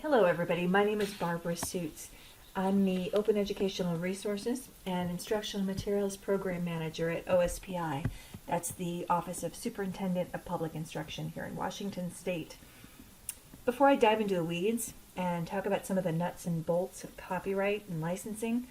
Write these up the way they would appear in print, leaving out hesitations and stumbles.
Hello everybody, my name is Barbara Suits. I'm the Open Educational Resources and Instructional Materials Program Manager at OSPI. That's the Office of Superintendent of Public Instruction here in Washington State. Before I dive into the weeds and talk about some of the nuts and bolts of copyright and licensing,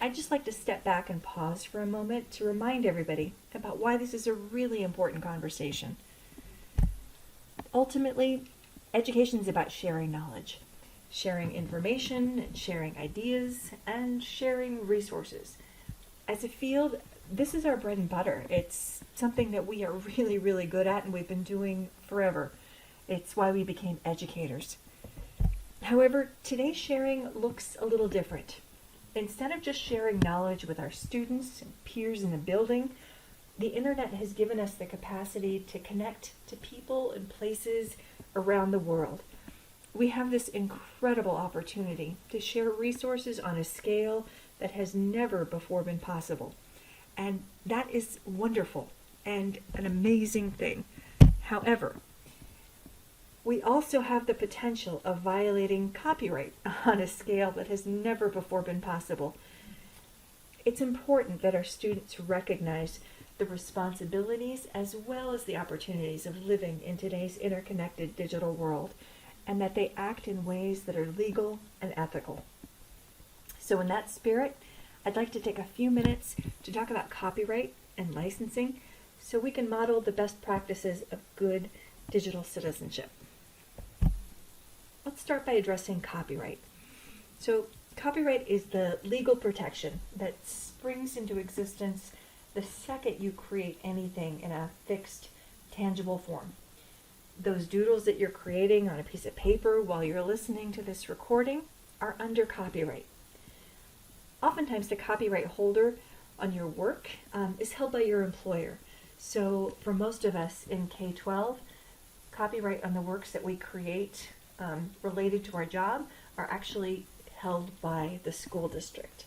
I'd just like to step back and pause for a moment to remind everybody about why this is a really important conversation. Ultimately, education is about sharing knowledge, sharing information, sharing ideas, and sharing resources. As a field, this is our bread and butter. It's something that we are really, really good at and we've been doing forever. It's why we became educators. However, today's sharing looks a little different. Instead of just sharing knowledge with our students and peers in the building, the internet has given us the capacity to connect to people and places around the world. We have this incredible opportunity to share resources on a scale that has never before been possible. And that is wonderful and an amazing thing. However, we also have the potential of violating copyright on a scale that has never before been possible. It's important that our students recognize the responsibilities as well as the opportunities of living in today's interconnected digital world, and that they act in ways that are legal and ethical. So in that spirit, I'd like to take a few minutes to talk about copyright and licensing so we can model the best practices of good digital citizenship. Let's start by addressing copyright. So copyright is the legal protection that springs into existence the second you create anything in a fixed, tangible form. Those doodles that you're creating on a piece of paper while you're listening to this recording are under copyright. Oftentimes the copyright holder on your work is held by your employer. So for most of us in K-12, copyright on the works that we create related to our job are actually held by the school district.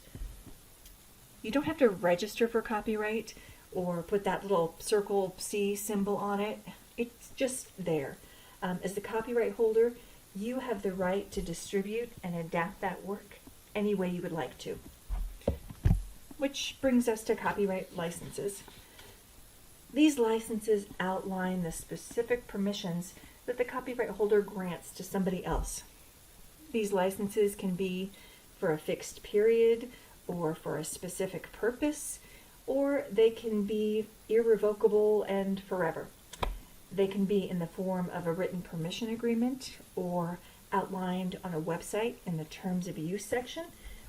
You don't have to register for copyright or put that little circle C symbol on it. It's just there. As the copyright holder, you have the right to distribute and adapt that work any way you would like to. Which brings us to copyright licenses. These licenses outline the specific permissions that the copyright holder grants to somebody else. These licenses can be for a fixed period or for a specific purpose, or they can be irrevocable and forever. They can be in the form of a written permission agreement or outlined on a website in the terms of use section,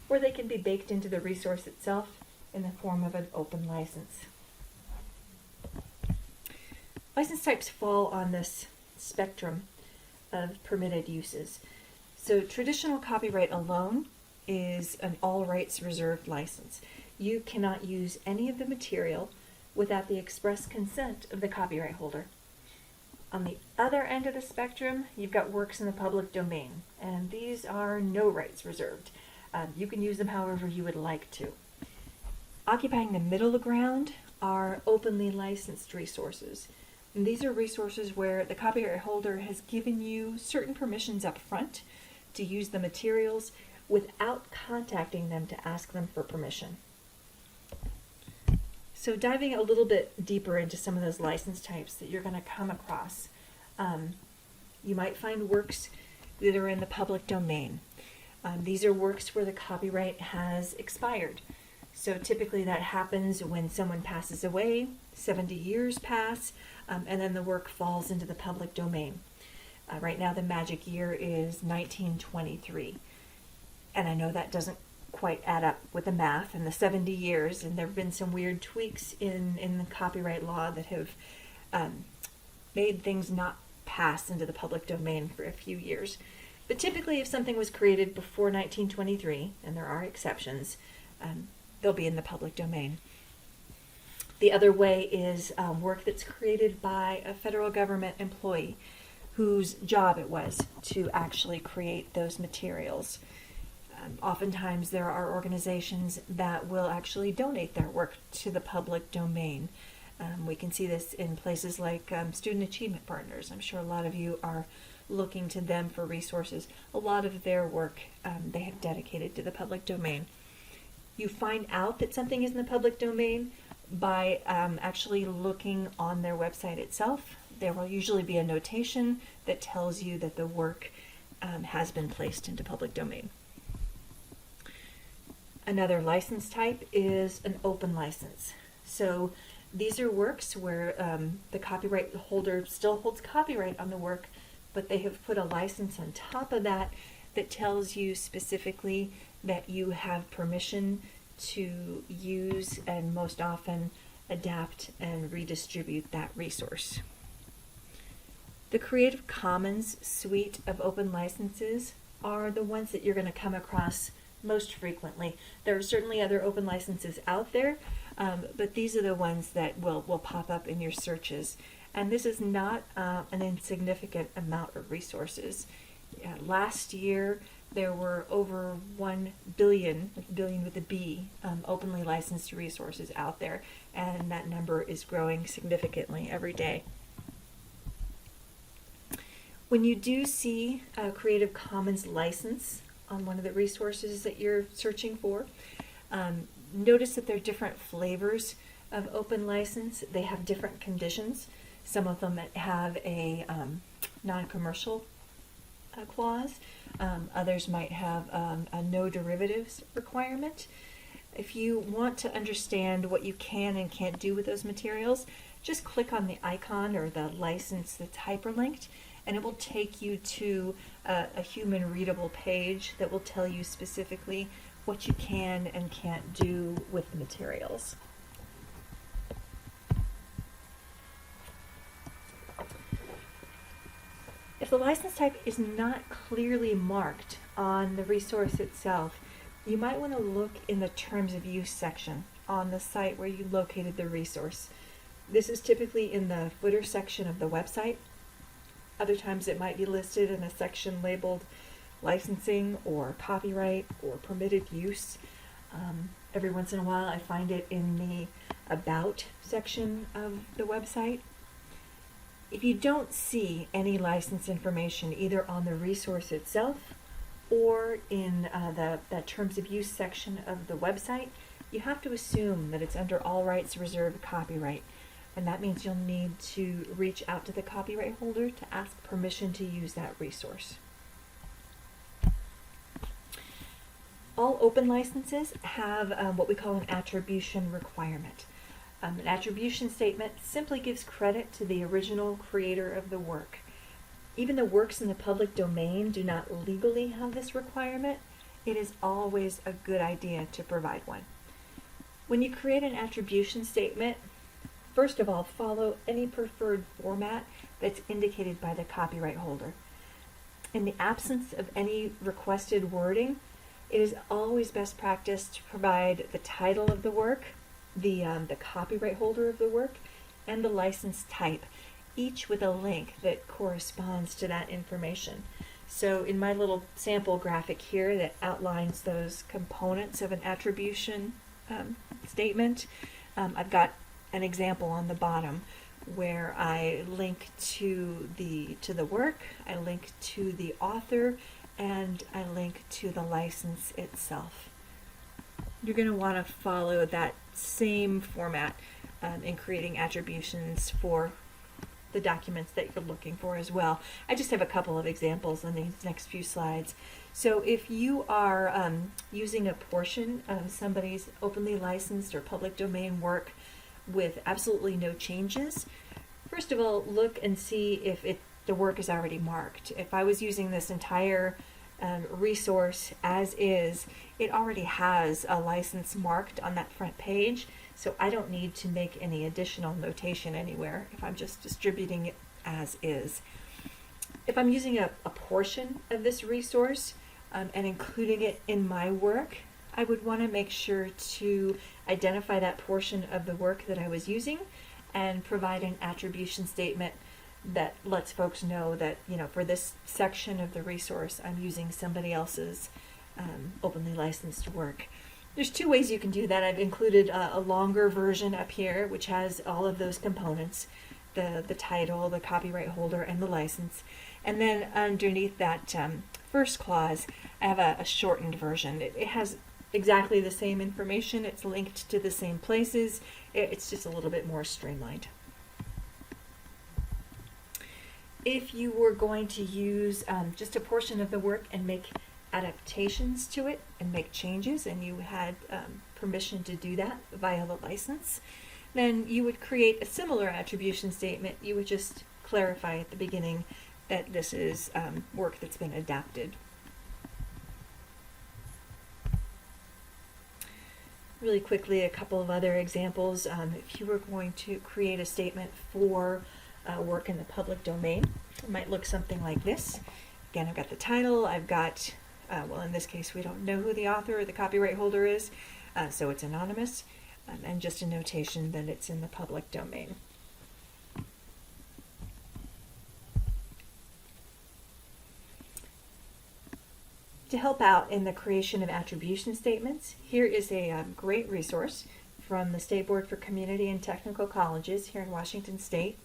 or they can be baked into the resource itself in the form of an open license. License types fall on this spectrum of permitted uses. So traditional copyright alone is an all rights reserved license. You cannot use any of the material without the express consent of the copyright holder. On the other end of the spectrum, you've got works in the public domain, and these are no rights reserved. You can use them however you would like to. Occupying the middle ground are openly licensed resources. And these are resources where the copyright holder has given you certain permissions up front to use the materials without contacting them to ask them for permission. So diving a little bit deeper into some of those license types that you're going to come across, you might find works that are in the public domain. These are works where the copyright has expired. So typically that happens when someone passes away, 70 years pass, and then the work falls into the public domain. Right now the magic year is 1923. And I know that doesn't quite add up with the math and the 70 years, and there have been some weird tweaks in the copyright law that have made things not pass into the public domain for a few years. But typically if something was created before 1923, and there are exceptions, they'll be in the public domain. The other way is work that's created by a federal government employee whose job it was to actually create those materials. Oftentimes there are organizations that will actually donate their work to the public domain. We can see this in places like Student Achievement Partners. I'm sure a lot of you are looking to them for resources. A lot of their work they have dedicated to the public domain. You find out that something is in the public domain by actually looking on their website itself. There will usually be a notation that tells you that the work has been placed into public domain. Another license type is an open license. So these are works where the copyright holder still holds copyright on the work, but they have put a license on top of that that tells you specifically that you have permission to use and most often adapt and redistribute that resource. The Creative Commons suite of open licenses are the ones that you're going to come across most frequently. There are certainly other open licenses out there, but these are the ones that will pop up in your searches. And this is not an insignificant amount of resources. Last year, there were over 1 billion, billion with a B, openly licensed resources out there, and that number is growing significantly every day. When you do see a Creative Commons license on one of the resources that you're searching for, notice that there are different flavors of open license. They have different conditions. Some of them have a non-commercial clause. Others might have a no derivatives requirement. If you want to understand what you can and can't do with those materials, just click on the icon or the license that's hyperlinked, and it will take you to a human readable page that will tell you specifically what you can and can't do with the materials. If the license type is not clearly marked on the resource itself, you might want to look in the Terms of Use section on the site where you located the resource. This is typically in the footer section of the website. Other times it might be listed in a section labeled licensing or copyright or permitted use. Every once in a while I find it in the About section of the website. If you don't see any license information either on the resource itself or in the Terms of Use section of the website, you have to assume that it's under all rights reserved copyright. And that means you'll need to reach out to the copyright holder to ask permission to use that resource. All open licenses have what we call an attribution requirement. An attribution statement simply gives credit to the original creator of the work. Even though works in the public domain do not legally have this requirement, it is always a good idea to provide one. When you create an attribution statement, first of all, follow any preferred format that's indicated by the copyright holder. In the absence of any requested wording, it is always best practice to provide the title of the work, the copyright holder of the work, and the license type, each with a link that corresponds to that information. So in my little sample graphic here that outlines those components of an attribution statement, I've got an example on the bottom where I link to the work, I link to the author, and I link to the license itself. You're going to want to follow that same format in creating attributions for the documents that you're looking for as well. I just have a couple of examples on these next few slides. So if you are using a portion of somebody's openly licensed or public domain work with absolutely no changes, first of all, look and see if the work is already marked. If I was using this entire resource as is, it already has a license marked on that front page, so I don't need to make any additional notation anywhere if I'm just distributing it as is. If I'm using a portion of this resource and including it in my work, I would want to make sure to identify that portion of the work that I was using and provide an attribution statement that lets folks know that, for this section of the resource, I'm using somebody else's openly licensed work. There's two ways you can do that. I've included a longer version up here, which has all of those components, the title, the copyright holder, and the license. And then underneath that first clause, I have a shortened version. It has exactly the same information. It's linked to the same places. It's just a little bit more streamlined. If you were going to use just a portion of the work and make adaptations to it and make changes, and you had permission to do that via the license, then you would create a similar attribution statement. You would just clarify at the beginning that this is work that's been adapted. Really quickly, a couple of other examples. If you were going to create a statement for work in the public domain, it might look something like this. Again, I've got the title, I've got, well, in this case, we don't know who the author or the copyright holder is, so it's anonymous, and just a notation that it's in the public domain. To help out in the creation of attribution statements, here is a great resource from the State Board for Community and Technical Colleges here in Washington State.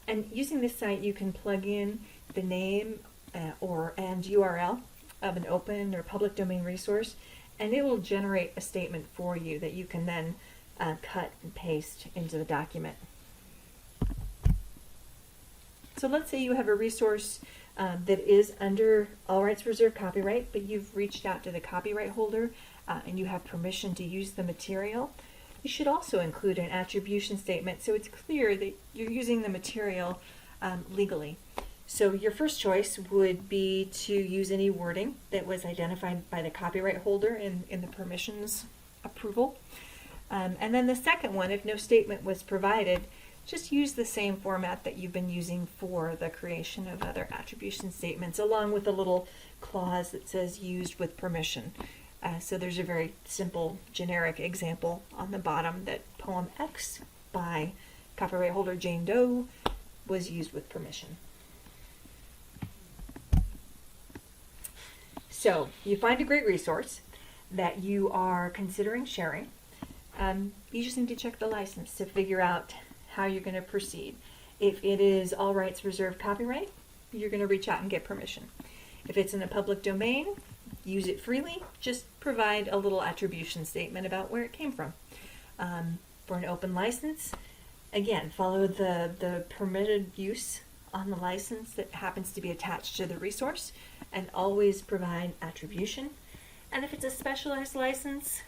And using this site, you can plug in the name and URL of an open or public domain resource, and it will generate a statement for you that you can then cut and paste into the document. So let's say you have a resource that is under all rights reserved copyright, but you've reached out to the copyright holder and you have permission to use the material. You should also include an attribution statement so it's clear that you're using the material legally. So your first choice would be to use any wording that was identified by the copyright holder in the permissions approval. And then the second one, if no statement was provided, just use the same format that you've been using for the creation of other attribution statements, along with a little clause that says used with permission. So there's a very simple generic example on the bottom that poem X by copyright holder Jane Doe was used with permission. So you find a great resource that you are considering sharing. You just need to check the license to figure out how you're going to proceed. If it is all rights reserved copyright, you're going to reach out and get permission. If it's in a public domain, use it freely. Just provide a little attribution statement about where it came from. For an open license, again, follow the permitted use on the license that happens to be attached to the resource, and always provide attribution. And if it's a specialized license,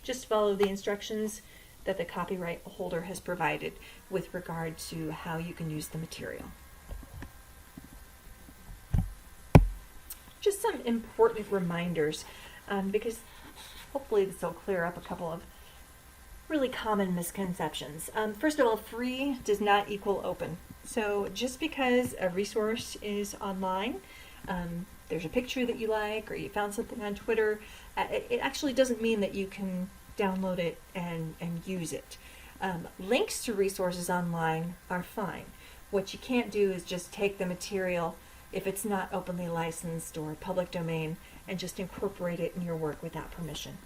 just follow the instructions that the copyright holder has provided with regard to how you can use the material. Just some important reminders, because hopefully this will clear up a couple of really common misconceptions. First of all, free does not equal open. So just because a resource is online, there's a picture that you like, or you found something on Twitter, it actually doesn't mean that you can download it and use it. Links to resources online are fine. What you can't do is just take the material, if it's not openly licensed or public domain, and just incorporate it in your work without permission.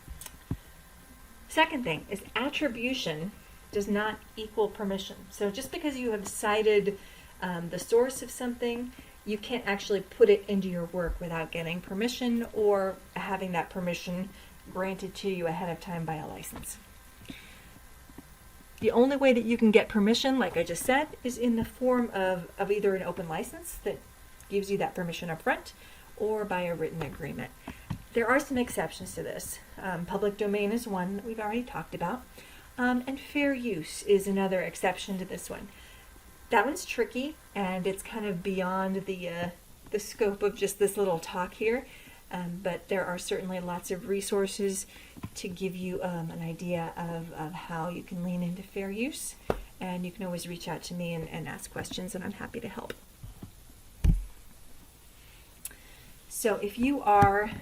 Second thing is attribution does not equal permission. So just because you have cited the source of something, you can't actually put it into your work without getting permission or having that permission granted to you ahead of time by a license. The only way that you can get permission, like I just said, is in the form of either an open license that gives you that permission up front, or by a written agreement. There are some exceptions to this. Public domain is one that we've already talked about, and fair use is another exception to this one. That one's tricky, and it's kind of beyond the scope of just this little talk here, but there are certainly lots of resources to give you an idea of how you can lean into fair use, and you can always reach out to me and ask questions, and I'm happy to help. So if you are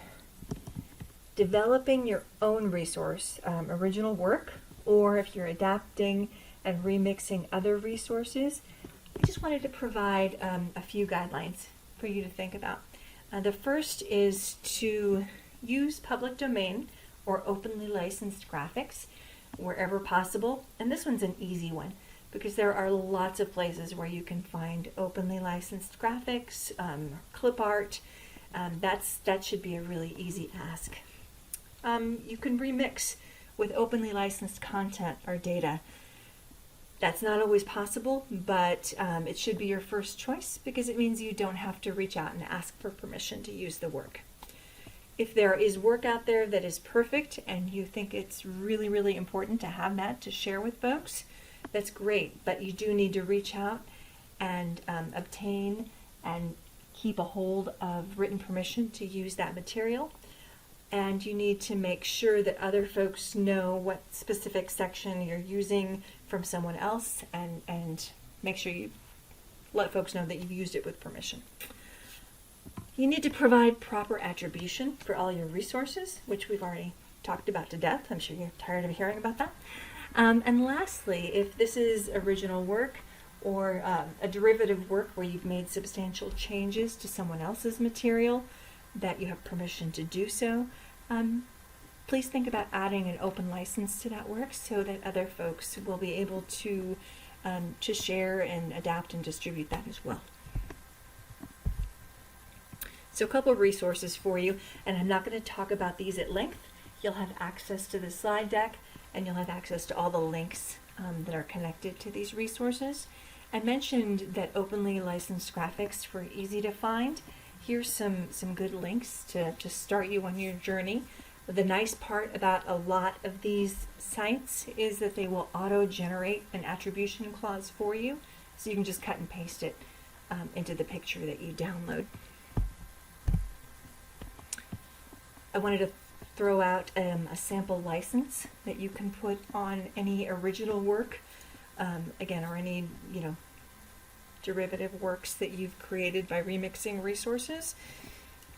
developing your own resource, original work, or if you're adapting and remixing other resources, I just wanted to provide a few guidelines for you to think about. The first is to use public domain or openly licensed graphics wherever possible. And this one's an easy one because there are lots of places where you can find openly licensed graphics, clip art. That should be a really easy ask. You can remix with openly licensed content or data. That's not always possible, but it should be your first choice because it means you don't have to reach out and ask for permission to use the work. If there is work out there that is perfect and you think it's really, really important to have that to share with folks, that's great, but you do need to reach out and obtain and keep a hold of written permission to use that material. And you need to make sure that other folks know what specific section you're using from someone else, and make sure you let folks know that you've used it with permission. You need to provide proper attribution for all your resources, which we've already talked about to death. I'm sure you're tired of hearing about that. And lastly, if this is original work or a derivative work where you've made substantial changes to someone else's material, that you have permission to do so, please think about adding an open license to that work so that other folks will be able to share and adapt and distribute that as well. So a couple of resources for you, and I'm not going to talk about these at length. You'll have access to the slide deck, and you'll have access to all the links that are connected to these resources. I mentioned that openly licensed graphics were easy to find. Here's some good links to start you on your journey. The nice part about a lot of these sites is that they will auto-generate an attribution clause for you, so you can just cut and paste it into the picture that you download. I wanted to throw out a sample license that you can put on any original work, again, or any derivative works that you've created by remixing resources.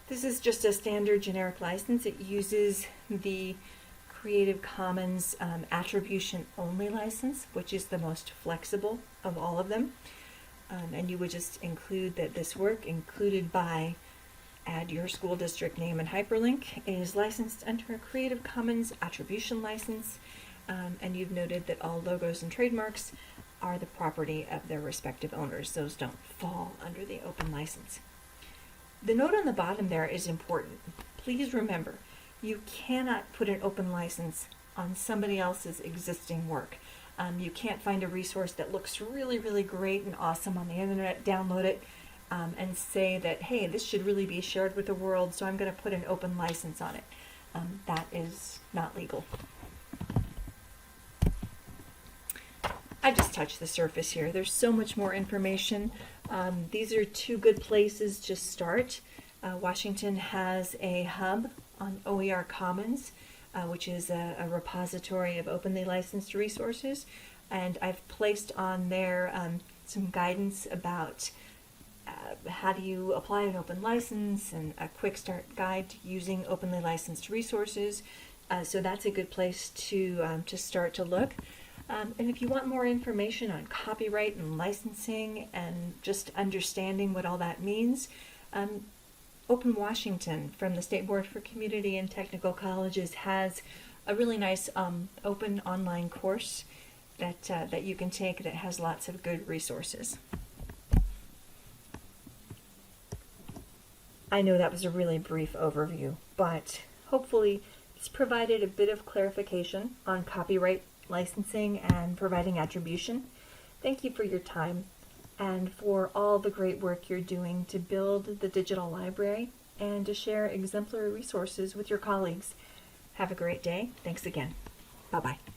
This is just a standard generic license. It uses the Creative Commons attribution only license, which is the most flexible of all of them. And you would just include that this work, included by, add your school district name and hyperlink, is licensed under a Creative Commons attribution license, and you've noted that all logos and trademarks are the property of their respective owners. Those don't fall under the open license. The note on the bottom there is important. Please remember, you cannot put an open license on somebody else's existing work. You can't find a resource that looks really, really great and awesome on the internet, download it, and say that, hey, this should really be shared with the world, so I'm going to put an open license on it. That is not legal. I just touched the surface here. There's so much more information. These are two good places to start. Washington has a hub on OER Commons, which is a repository of openly licensed resources. And I've placed on there some guidance about how do you apply an open license and a quick start guide to using openly licensed resources. So that's a good place to start to look. And if you want more information on copyright and licensing and just understanding what all that means, Open Washington from the State Board for Community and Technical Colleges has a really nice open online course that you can take that has lots of good resources. I know that was a really brief overview, but hopefully it's provided a bit of clarification on copyright licensing and providing attribution. Thank you for your time and for all the great work you're doing to build the digital library and to share exemplary resources with your colleagues. Have a great day. Thanks again. Bye-bye.